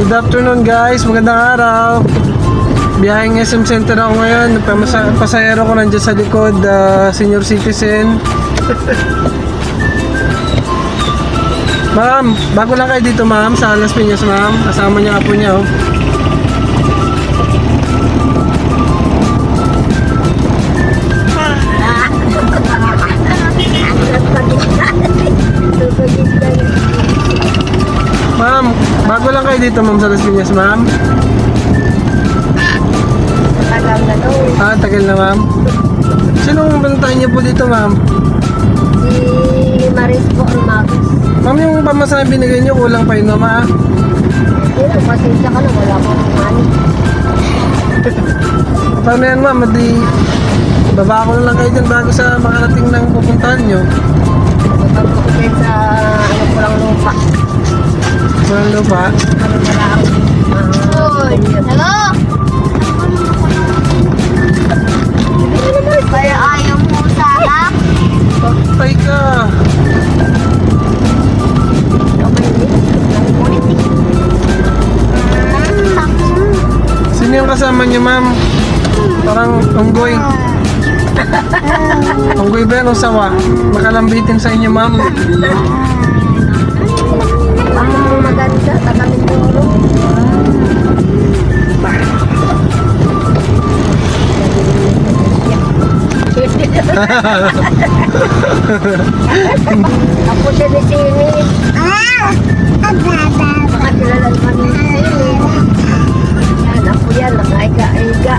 Good afternoon guys, magandang araw. Biyaheng SM Center ako ngayon. Pasahero ko nandiyan sa likod, senior citizen. Ma'am, bago lang kayo dito ma'am, sa Las Piñas ma'am. Kasama niya apo niya oh. Ma'am, bago lang kayo dito ma'am sa Las Piñas ma'am. Tagal na to. Tagal na ma'am. Sinong bantayan niyo po dito ma'am? Si Maris po ang Magus. Ma'am, yung pamasahe binigay niyo kulang pa yun ma'am ha? Dito, pasensya ka na. Wala ko ng money. Paano yan ma'am? Di baba ko na lang kayo dyan bago sa makarating ng pupuntahan nyo. Pag ko din sa ano ko lang lupa. Walang lupa. Ano na lang. Hello? Kaya ayaw mo sana? Patay ka. Sino yung kasama niyo ma'am? Parang unggoy. Unggoy ba yan o sawa? Makalambitin sa inyo ma'am. Ang maganda, tagamit ng ulo. Ako siya ni Sini. Makakilala naman ni Sini. Yan, ako yan, nakaiga-iga.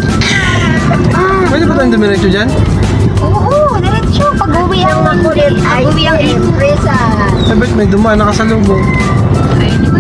Pwede ba tayong dumiretso dyan? Oo, diretso. Pag-uwi ang Ako din ay pag-uwi ang empresa. Ay ba't may dumaan nakasalubong? Ay, di ba